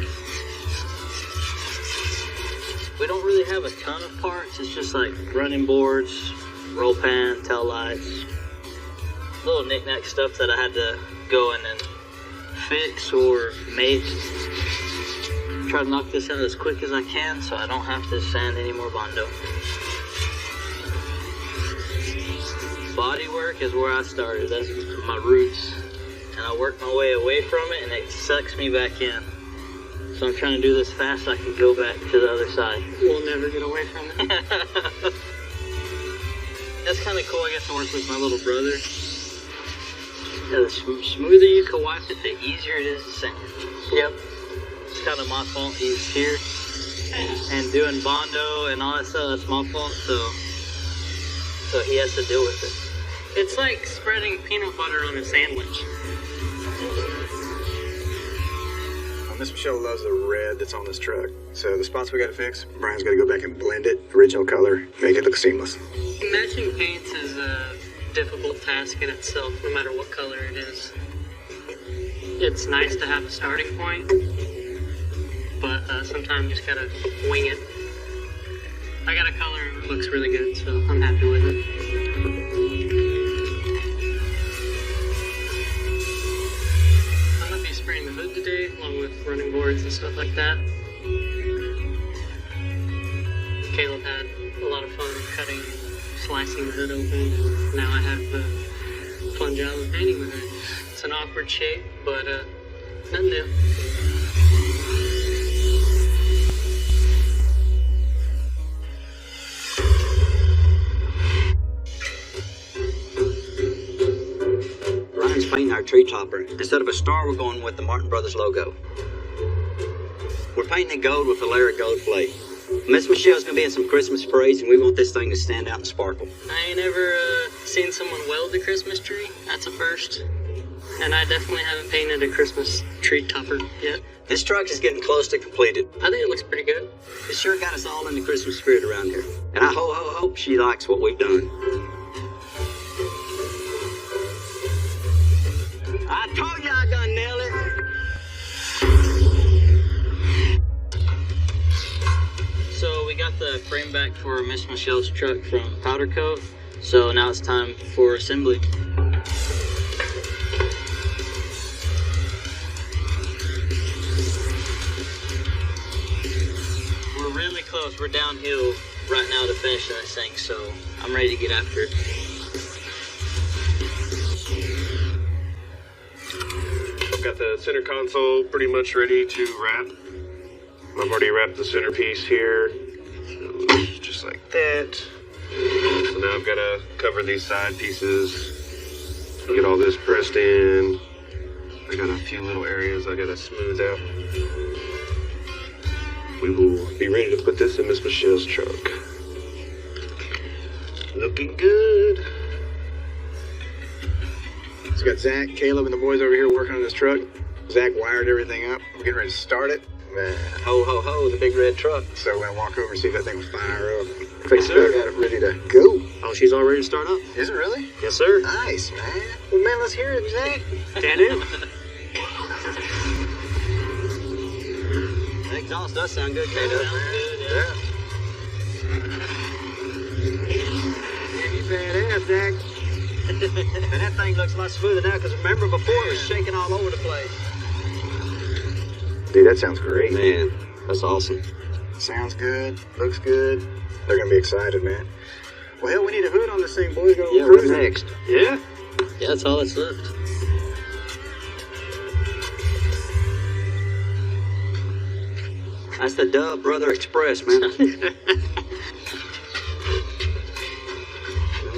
Speaker 5: We don't really have a ton of parts. It's just like running boards, roll pan, tail lights, little knick-knack stuff that I had to go in and fix or make. Try to knock this out as quick as I can so I don't have to sand any more Bondo. Body work is where I started. That's my roots. And I work my way away from it and it sucks me back in. So I'm trying to do this fast so I can go back to the other side.
Speaker 9: We'll never get away from it.
Speaker 5: That's kind of cool. I get to work with my little brother. Yeah, the smoother you can wipe it, the easier it is to sand.
Speaker 9: Yep.
Speaker 5: It's kind of my fault he's here. And doing Bondo and all that stuff, that's my fault. So he has to deal with it.
Speaker 9: It's like spreading peanut butter on a sandwich.
Speaker 2: Miss Michelle loves the red that's on this truck. So the spots we gotta fix, Brian's gotta go back and blend it, original color, make it look seamless.
Speaker 9: Matching paints is a difficult task in itself, no matter what color it is. It's nice to have a starting point, but sometimes you just gotta wing it. I got a color that looks really good, so I'm happy with it. Spraying the hood today, along with running boards and stuff like that. Caleb had a lot of fun cutting, slicing the hood open. Now I have the fun job of painting the hood. It's an awkward shape, but nothing new.
Speaker 1: Painting our tree topper. Instead of a star, we're going with the Martin Brothers logo. We're painting it gold with a layer of gold plate. Miss Michelle's gonna be in some Christmas parades, and we want this thing to stand out and sparkle.
Speaker 9: I ain't ever seen someone weld a Christmas tree. That's a first. And I definitely haven't painted a Christmas tree topper yet.
Speaker 1: This truck is getting close to completed.
Speaker 9: I think it looks pretty good.
Speaker 1: It sure got us all in the Christmas spirit around here. And I hope she likes what we've done. I told you I done nail it.
Speaker 5: So we got the frame back for Miss Michelle's truck from Powder Coat. So now it's time for assembly. We're really close. We're downhill right now to finishing this thing, so I'm ready to get after it.
Speaker 8: I've got the center console pretty much ready to wrap. I've already wrapped the centerpiece here, just like that. So now I've got to cover these side pieces, get all this pressed in. I got a few little areas I got to smooth out. We will be ready to put this in Miss Michelle's truck. Looking good.
Speaker 2: So got Zach, Caleb, and the boys over here working on this truck. Zach wired everything up. We're getting ready to start it. Man.
Speaker 1: Ho, ho, ho, the big red truck.
Speaker 2: So we're gonna walk over and see if that thing will fire up. Yes, sir. I got it ready to go.
Speaker 1: Oh, she's all ready to start up?
Speaker 2: Is it really?
Speaker 1: Yes, sir.
Speaker 2: Nice, man. Well, man, let's hear it, Zach.
Speaker 1: Can do. The exhaust does sound good, Kato.
Speaker 2: Yeah. You badass, Zach.
Speaker 1: And that thing looks a lot smoother now, because remember before it was shaking all over the place.
Speaker 2: Dude, that sounds great.
Speaker 1: Man, that's awesome.
Speaker 2: Sounds good. Looks good. They're gonna be excited, man. Well, hell, we need a hood on this thing, boys. Go
Speaker 1: Yeah,
Speaker 2: cruising.
Speaker 1: what's next?
Speaker 5: Yeah, that's all that's left.
Speaker 1: That's the Dub Brother Express, man. We'll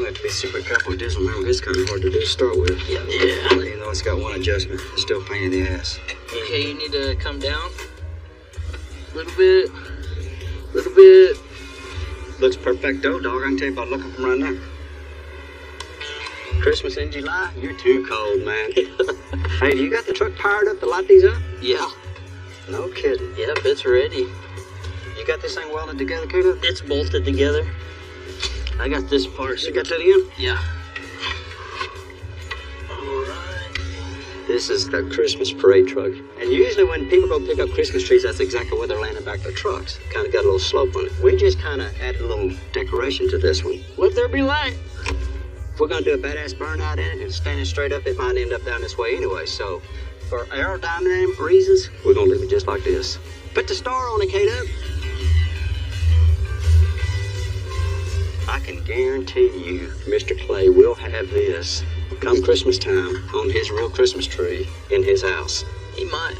Speaker 1: have to be super careful with this one. Remember, it's kind of hard to do to start with.
Speaker 5: Yeah.
Speaker 1: Even though it's got one adjustment, it's still a pain in the ass.
Speaker 5: Okay, you need to come down. Little bit. Little bit.
Speaker 1: Looks perfecto, dog. I can tell you by looking from right now. Christmas in July? You're too cold, man. Hey, you got the truck powered up to light these up?
Speaker 5: Yeah.
Speaker 1: No kidding.
Speaker 5: Yep, it's ready.
Speaker 1: You got this thing welded together, Kato?
Speaker 5: It's bolted together. I got this part.
Speaker 1: You got that in?
Speaker 5: Yeah.
Speaker 1: This is the Christmas parade truck. And usually when people go pick up Christmas trees, that's exactly where they're landing back their trucks. Kind of got a little slope on it. We just kind of added a little decoration to this one.
Speaker 5: Let there be light.
Speaker 1: If we're going to do a badass burnout in it and standing straight up, it might end up down this way anyway. So for aerodynamic reasons, we're going to leave it just like this. Put the star on it, Kato. I can guarantee you Mr. Clay will have this come Christmas time on his real Christmas tree in his house.
Speaker 5: He might.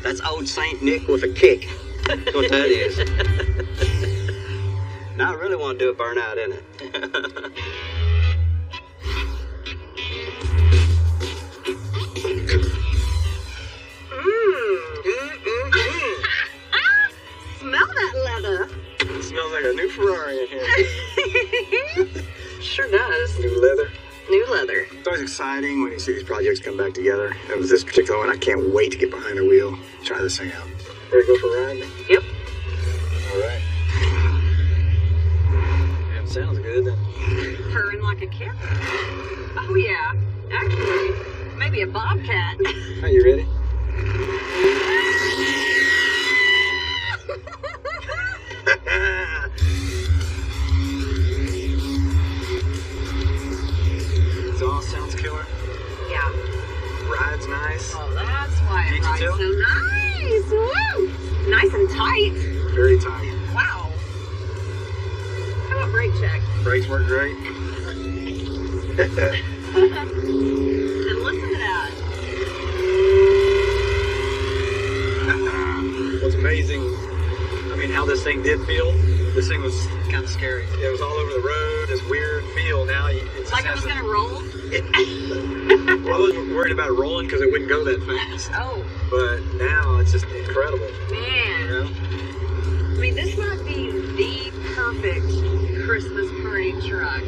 Speaker 1: That's old Saint Nick with a kick. That's what that is. Now I really want to do a burnout in it.
Speaker 3: Smell that leather.
Speaker 2: It smells like a new Ferrari in here.
Speaker 3: Sure does.
Speaker 2: New leather.
Speaker 3: New leather.
Speaker 2: It's always exciting when you see these projects come back together. And with this particular one, I can't wait to get behind the wheel, try this thing out. Ready to go for a ride?
Speaker 3: Yep.
Speaker 2: All right. Yeah, it sounds good then.
Speaker 3: Purring like a kitten. Oh, yeah. Actually, maybe a bobcat.
Speaker 2: Are you ready? It all sounds killer.
Speaker 3: Yeah.
Speaker 2: Ride's nice.
Speaker 3: Oh, that's why it
Speaker 2: Can't you
Speaker 3: rides
Speaker 2: tell?
Speaker 3: so nice. Woo! Nice and tight.
Speaker 2: Very tight.
Speaker 3: Wow. How about brake check?
Speaker 2: Brakes work great.
Speaker 3: And listen to that.
Speaker 2: What's amazing, I mean, how this thing did feel. This thing was kind of scary. It was all over the road, this weird feel. Now it just
Speaker 3: Like it
Speaker 2: has
Speaker 3: was
Speaker 2: a-
Speaker 3: going to roll?
Speaker 2: Well, I wasn't worried about it rolling because it wouldn't go that fast.
Speaker 3: Oh,
Speaker 2: But now it's just incredible.
Speaker 3: man.
Speaker 2: You know?
Speaker 3: I mean, this might be the perfect Christmas parade truck.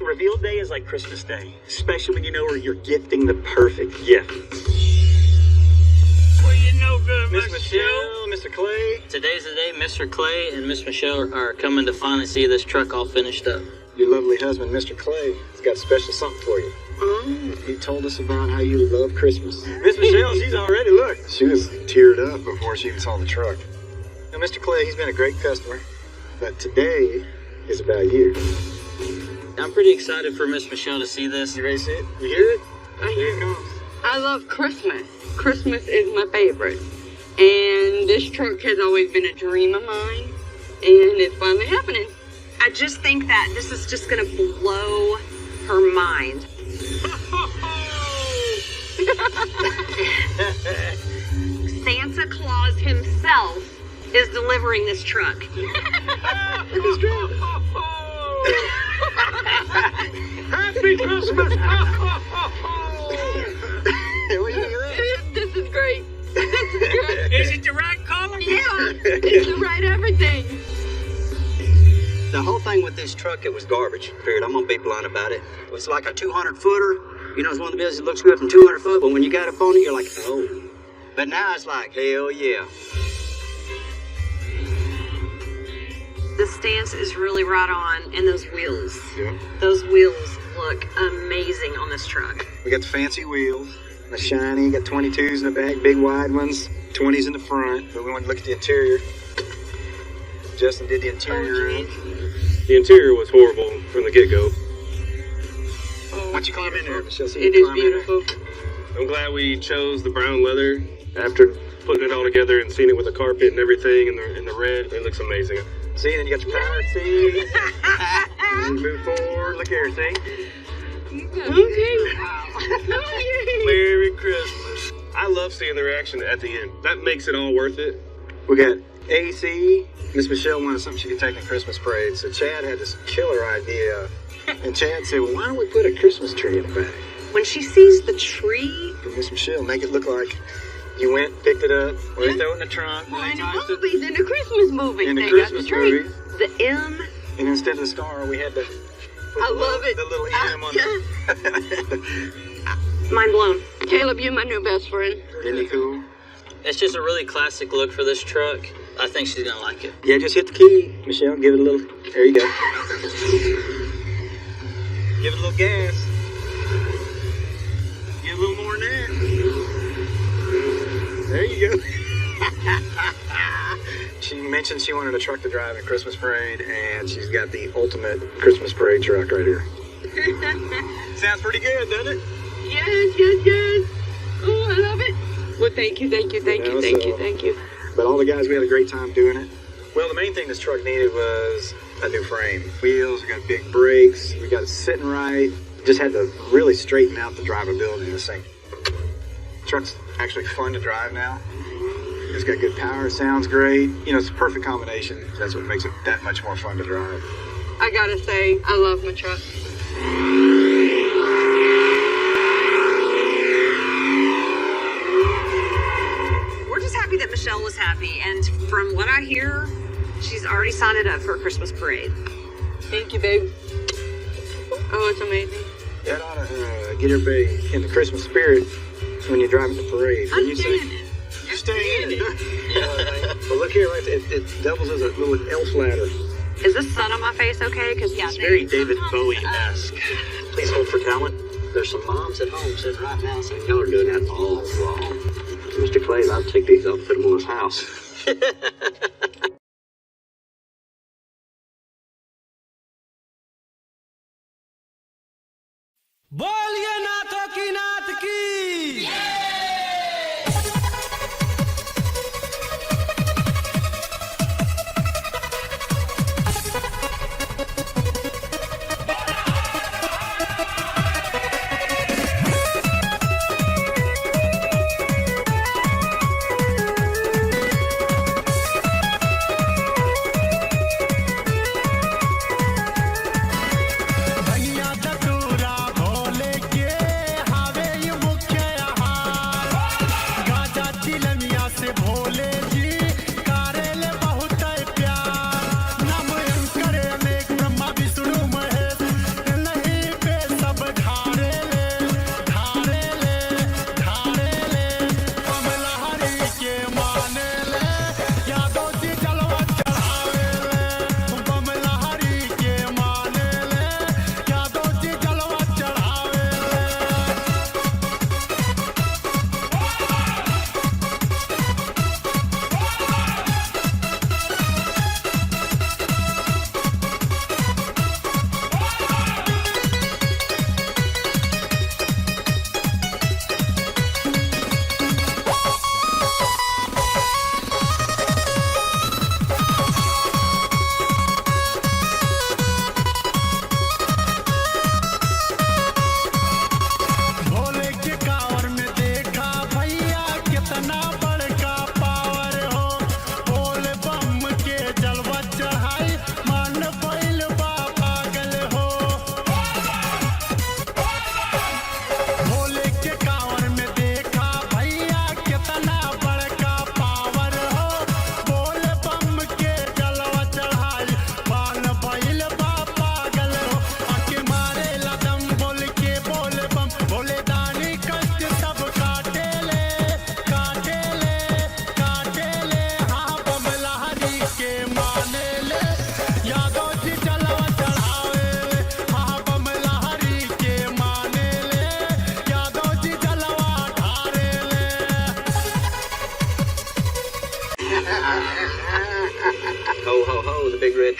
Speaker 10: Reveal day is like Christmas Day, especially when you know where you're gifting the perfect gift.
Speaker 5: Well, you know good,
Speaker 2: Miss Michelle, Mr. Clay,
Speaker 5: Today's the day Mr. Clay and Miss Michelle are coming to finally see this truck all finished up.
Speaker 2: your lovely husband, Mr. Clay, has got a special something for you. He told us about how you love Christmas. Miss Michelle, she's already, look. She was teared up before she even saw the truck. Now, Mr. Clay, he's been a great customer, but today is about you.
Speaker 5: I'm pretty excited for Miss Michelle to see this.
Speaker 2: You ready to see it? You hear it?
Speaker 3: I
Speaker 2: Here it comes.
Speaker 3: I love Christmas. Christmas is my favorite. And this truck has always been a dream of mine. And it's finally happening. I just think that this is just gonna blow her mind. Santa Claus himself is delivering this truck.
Speaker 7: Happy Christmas!
Speaker 3: This is great. This is great.
Speaker 10: Is it the right color?
Speaker 3: Yeah, it's the right everything.
Speaker 1: The whole thing with this truck, it was garbage. Period. I'm gonna be blunt about it. It was like a 200-footer. You know, it's one of the buildings that looks good from 200 foot, but when you got up on it, you're like, oh. But now it's like, hell yeah.
Speaker 3: The stance is really right on, and those wheels.
Speaker 2: Yeah.
Speaker 3: Those wheels look amazing on this truck.
Speaker 2: We got the fancy wheels, the shiny, got 22s in the back, big wide ones, 20s in the front. But we wanted to look at the interior. Justin did the interior room.
Speaker 8: The interior was horrible from the get-go.
Speaker 2: Once you climb in there, Michelle, see
Speaker 3: It
Speaker 2: you
Speaker 3: is
Speaker 2: climb in there.
Speaker 3: beautiful.
Speaker 8: I'm glad we chose the brown leather after putting it all together and seeing it with the carpet and everything in the red. It looks amazing.
Speaker 2: See, then you got your power seats. Move forward. Look here, see?
Speaker 8: Merry Christmas. I love seeing the reaction at the end. That makes it all worth it.
Speaker 2: We got AC. Miss Michelle wanted something she could take in Christmas parade, so Chad had this killer idea. And Chad said, well, why don't we put a Christmas tree in the back?
Speaker 3: When she sees the tree,
Speaker 2: For Miss Michelle, make it look like you went, picked it up, or you throw it in the trunk.
Speaker 3: in the movies, in the Christmas movies,
Speaker 2: In the
Speaker 3: they
Speaker 2: Christmas
Speaker 3: got the tree.
Speaker 2: movies.
Speaker 3: The M.
Speaker 2: And instead of the star, we had the
Speaker 3: I love it.
Speaker 2: the little M on the...
Speaker 3: Mind blown.
Speaker 11: Caleb, you're my new best friend.
Speaker 2: Isn't he cool?
Speaker 5: It's just a really classic look for this truck. I think she's gonna like it.
Speaker 2: Yeah, just hit the key, Michelle. Give it a little... There you go. Give it a little gas. Give it a little more than that. There you go. She mentioned she wanted a truck to drive in Christmas parade, and she's got the ultimate Christmas parade truck right here. Sounds pretty good, doesn't it?
Speaker 11: Yes. Oh, I love it. Well, thank you.
Speaker 2: But all the guys, we had a great time doing it. Well, the main thing this truck needed was a new frame. Wheels, we got big brakes, we got it sitting right. Just had to really straighten out the drivability of this thing. Truck's actually fun to drive now. It's got good power, sounds great. You know, it's a perfect combination. That's what makes it that much more fun to drive.
Speaker 11: I gotta say, I love my truck.
Speaker 3: We're just happy that Michelle was happy, and from what I hear, she's already signed it up for a Christmas parade.
Speaker 11: Thank you, babe. Oh, it's amazing.
Speaker 2: That ought to get everybody in the Christmas spirit when you're driving the parade.
Speaker 3: I'm
Speaker 2: You
Speaker 3: staying in.
Speaker 2: You stay in it. But look here, right? It doubles as a little elf ladder.
Speaker 3: Is this sun on my face okay? Because
Speaker 10: It's very David Bowie-esque.
Speaker 1: Please hold for talent. There's some moms at home sitting right now saying, y'all are doing that all wrong. Mr. Clay, I'll take these off and put them on his house.
Speaker 12: बोलिए नाथों की नाथ की धनिया चतुरा भोले के हावे ये मुख्य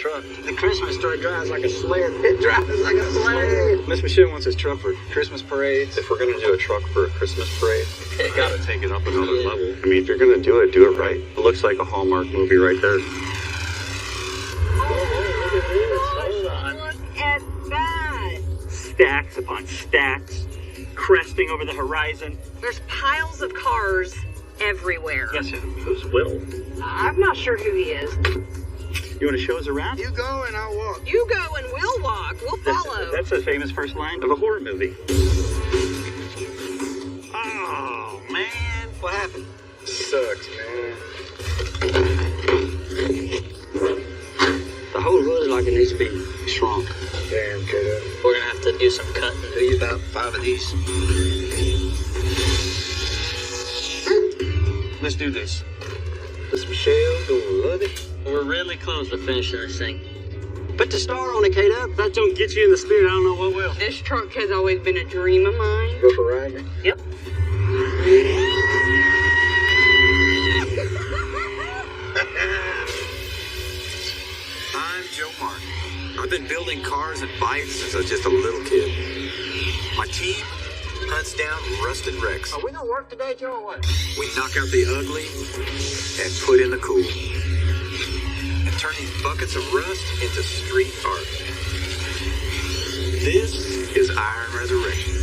Speaker 1: truck. The Christmas truck drives like a sled. It drives like a sled.
Speaker 2: Miss Michelle wants this truck for Christmas parades.
Speaker 6: If we're gonna do a truck for a Christmas parade,
Speaker 4: You gotta take it up another level.
Speaker 6: I mean, if you're gonna do it right. It looks like a Hallmark movie right there.
Speaker 3: Look at that.
Speaker 10: Stacks upon stacks, cresting over the horizon.
Speaker 3: There's piles of cars everywhere.
Speaker 10: Yes, who's Will?
Speaker 3: I'm not sure who he is.
Speaker 10: You want to show us around?
Speaker 7: You go and I'll walk.
Speaker 3: You go and we'll walk. We'll follow.
Speaker 10: That's a famous first line of a horror movie.
Speaker 1: Oh, man. What happened?
Speaker 2: Sucks, man.
Speaker 1: The whole hood like it needs to be shrunk.
Speaker 2: Damn, kiddo.
Speaker 5: We're gonna have to do some cutting.
Speaker 1: Do you about 5 of these?
Speaker 4: Let's do this.
Speaker 1: Miss Michelle gonna love it.
Speaker 5: We're really close to finishing this thing.
Speaker 1: Put the star on it, Kate.
Speaker 10: That don't get you in the spirit, I don't know what will.
Speaker 3: This truck has always been a dream of mine.
Speaker 2: Go for a ride, man.
Speaker 10: Yep.
Speaker 13: I'm Joe Martin. I've been building cars and bikes since I was just a little kid. My team hunts down rusted wrecks.
Speaker 7: Are we gonna work today, Joe, or what?
Speaker 13: We knock out the ugly and put in the cool. And turn these buckets of rust into street art. This is Iron Resurrection.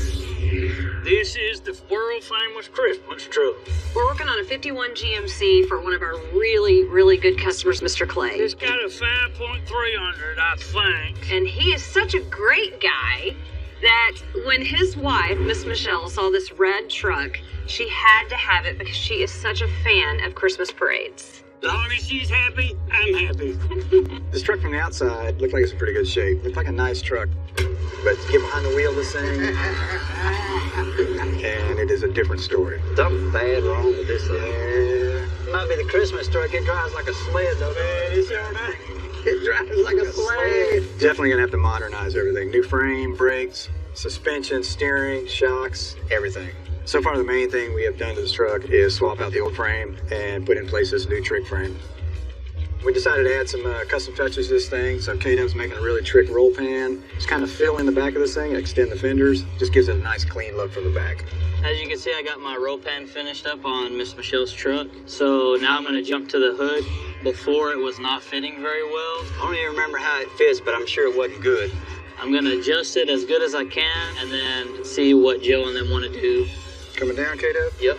Speaker 10: This is the world famous Christmas truck.
Speaker 3: We're working on a 51 GMC for one of our really, really good customers, Mr. Clay.
Speaker 10: It's got a 5.300, I think.
Speaker 3: And he is such a great guy that when his wife, Miss Michelle, saw this red truck, she had to have it because she is such a fan of Christmas parades.
Speaker 10: As long as she's happy, I'm happy.
Speaker 2: This truck from the outside looked like it's in pretty good shape. Looked like a nice truck. But to get behind the wheel of this thing, and it is a different story.
Speaker 1: Something bad wrong with this thing. Yeah. Might be the Christmas truck. It drives like a sled, though, man. It sure does. It drives like a sled.
Speaker 2: Definitely gonna have to modernize everything. New frame, brakes, suspension, steering, shocks, everything. So far, the main thing we have done to this truck is swap out the old frame and put in place this new trick frame. We decided to add some custom touches to this thing, so K-Dub's making a really trick roll pan. Just kind of fill in the back of this thing and extend the fenders. Just gives it a nice clean look from the back.
Speaker 5: As you can see, I got my roll pan finished up on Miss Michelle's truck. So now I'm gonna jump to the hood. Before it was not fitting very well.
Speaker 1: I don't even remember how it fits, but I'm sure it wasn't good.
Speaker 5: I'm gonna adjust it as good as I can and then see what Joe and them want to do.
Speaker 2: Coming down, K-Dub?
Speaker 5: Yep.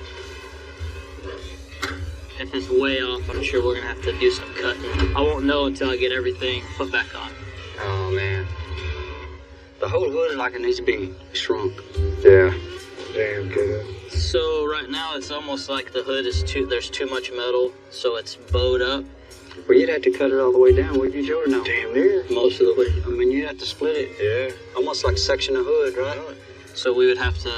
Speaker 5: If it's way off, I'm sure we're gonna have to do some cutting. I won't know until I get everything put back on.
Speaker 1: Oh, man. The whole hood like it needs to be shrunk.
Speaker 2: Yeah. Damn, K-Dub.
Speaker 5: So right now it's almost like the hood is there's too much metal, so it's bowed up.
Speaker 1: Well, you'd have to cut it all the way down, wouldn't you, Joe, or no?
Speaker 2: Damn near.
Speaker 5: Most of the way.
Speaker 1: I mean, you'd have to split it.
Speaker 2: Yeah.
Speaker 1: Almost like a section of hood, right?
Speaker 5: So we would have to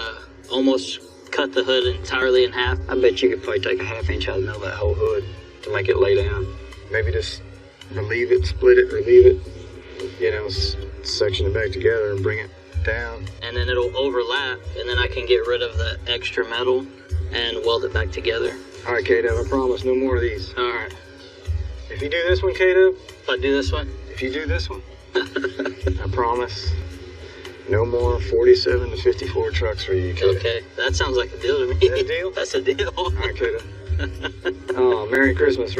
Speaker 5: almost cut the hood entirely in half.
Speaker 1: I bet you could probably take a half-inch out of the middle of that whole hood to make it lay down.
Speaker 2: Maybe just relieve it, split it, relieve it. You know, section it back together and bring it down.
Speaker 5: And then it'll overlap, and then I can get rid of the extra metal and weld it back together.
Speaker 2: All right, K-Dub, I promise, no more of these.
Speaker 5: All right.
Speaker 2: If you do this one, K-Dub,
Speaker 5: If I do this one,
Speaker 2: if you do this one, I promise, no more 47 to 54 trucks for you, K-Dub.
Speaker 5: okay. That sounds like a deal to me.
Speaker 2: That a deal?
Speaker 5: That's a deal.
Speaker 2: All right, K-Dub. Oh, Merry Christmas,